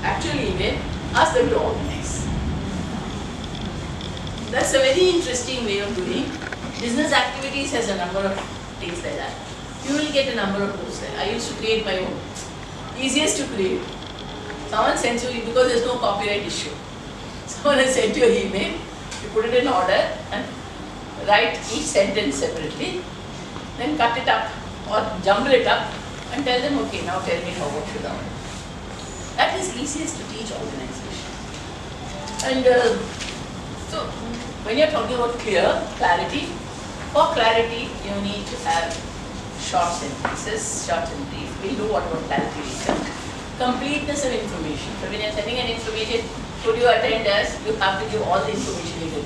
actual email, ask them to organize. That's a very interesting way of doing. Business activities has a number of things like that. You will get a number of those. I used to create my own. Easiest to create. Someone sends you, because there's no copyright issue. Someone has sent you an email, you put it in order and write each sentence separately, then cut it up or jumble it up and tell them, okay, now tell me what should I do. That is easiest to teach organization. And so, when you're talking about clarity, for clarity you need to have short sentences, short and brief. We'll do what about clarity later. Completeness of information. So when you're sending an information, could you attend us? You have to give all the information needed.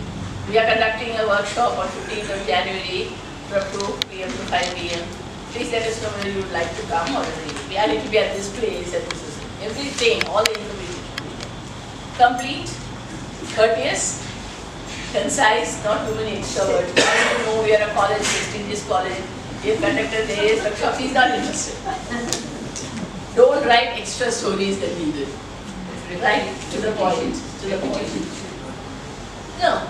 We are conducting a workshop on 15th of January from 2 p.m. to 5 p.m. Please let us know whether you would like to come or we are going to be at this place and this is everything, all the information. Complete, courteous, concise, not too many extra words. I don't know, we are a college, prestigious college, we have conducted various workshops, he's not interested. Don't write extra stories than needed. Write to the point, to the point. No,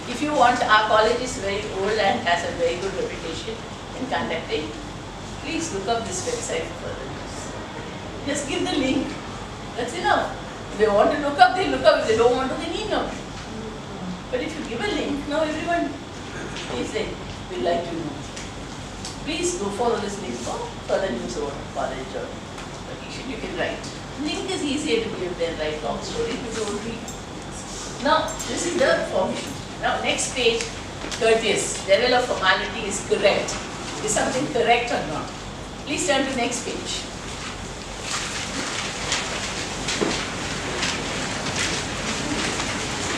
if you want, our college is very old and has a very good reputation in conducting. Please look up this website for further news. Just give the link. That's enough. If they want to look up, they look up. If they don't want to, they need not. But if you give a link, now everyone is saying, we'd like to know. Please go follow this link for further news about college or vacation. You can write. Link is easier to give than write long stories, but don't read. Now, this is the formation. Now, next page, courteous. Level of formality is correct. Is something correct or not? Please turn to next page.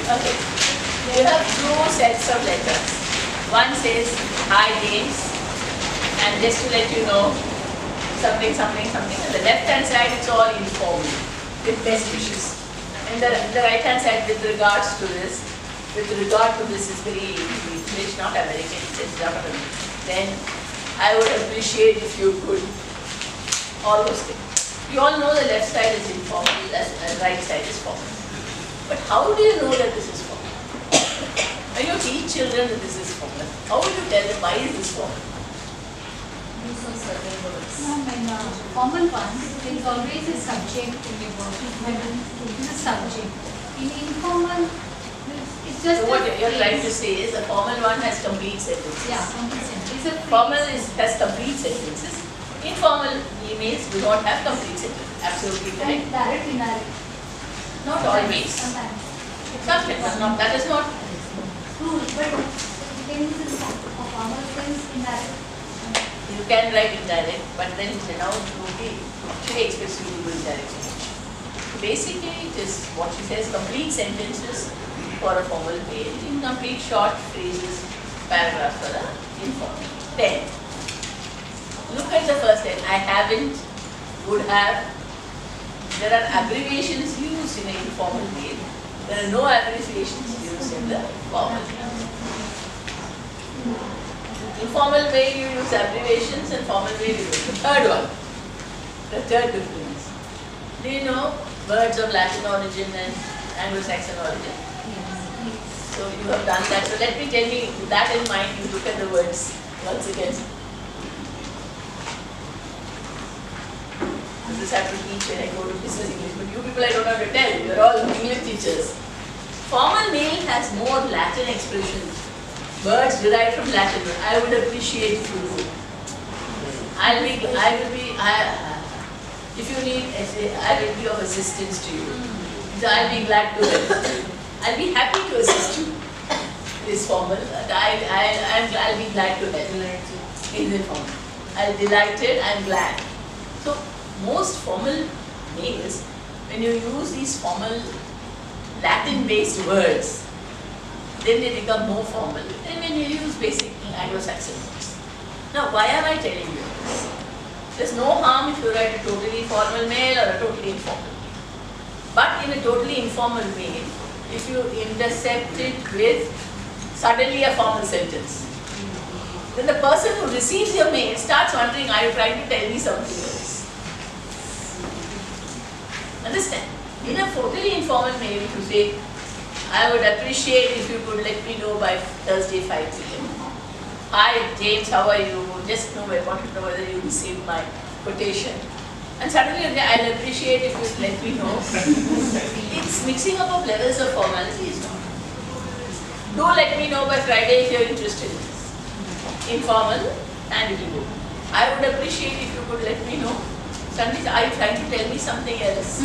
Okay. You have two sets of letters. One says, hi James, and just to let you know, something, something, something. On the left hand side, it's all informal, with best wishes. And the right hand side, with regards to this, is very English, not American, it's Japanese. Then I would appreciate if you could, all those things. You all know the left side is informal, the right side is formal. But how do you know that this is formal? When you teach children that this is formal, how will you tell them why is this formal? Use of certain words. No, in formal ones, there is always a subject in the word. It is a subject. In informal, it's just. So what you're trying to say is a formal one has complete sentences. Yeah, complete sentences. Formal has complete sentences. Informal emails do not have complete sentences. Absolutely correct. And direct, indirect. Not always. Sometimes. Sometimes. Not, that is not. True, but depends on formal sense, indirect. You can write indirect, but then now she expects you to do indirect speech. Basically, it is what she says, complete sentences for a formal page, incomplete short phrases, paragraph for the informal. Then, look at the first line. I haven't, would have. There are abbreviations used in an informal mail. There are no abbreviations used in the formal mail. Informal way you use abbreviations and formal way you use the third one. The third difference. Do you know words of Latin origin and Anglo-Saxon origin? Yes. So you have done that. So let me tell you, with that in mind, you look at the words once again. This I have to teach when I go to business English, but you people I don't have to tell. You are all English teachers. Formal mail has more Latin expressions. Words derived from Latin. I would appreciate if you would. If you need, I will be of assistance to you. So I'll be glad to help. I'll be happy to assist you. Is formal. I'll be glad to help. Is informal. I'll delighted. I'm glad. So most formal mails, when you use these formal Latin-based words, then they become more formal than when you use basic Anglo-Saxon words. Now, why am I telling you this? There's no harm if you write a totally formal mail or a totally informal mail. But in a totally informal mail, if you intercept it with suddenly a formal sentence, then the person who receives your mail starts wondering, are you trying to tell me something else? Understand? In a totally informal mail, if you say, I would appreciate if you could let me know by Thursday 5 p.m. Hi James, how are you? Just know, I want to know whether you received my quotation. And suddenly I'll appreciate if you let me know. It's mixing up of levels of formality is not. Do let me know by Friday if you're interested in this. Informal and it will go. I would appreciate if you could let me know. Suddenly are you trying to tell me something else?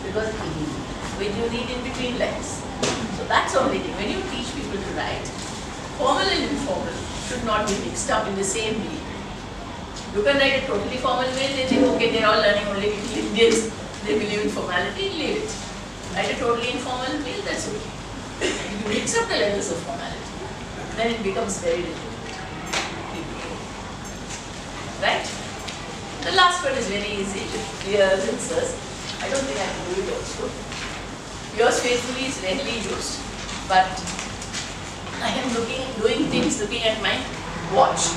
Because when you read in between lines. So that's the only thing. When you teach people to write, formal and informal should not be mixed up in the same way. You can write a totally formal mail, they think, okay, they're all learning only little Indians, they believe in formality, leave it. Write a totally informal mail, that's okay. If you mix up the levels of formality, then it becomes very difficult. Right? The last one is very easy, yours and sirs. I don't think I can do it also. Yours faithfully is rarely used, but I am doing things looking at my watch.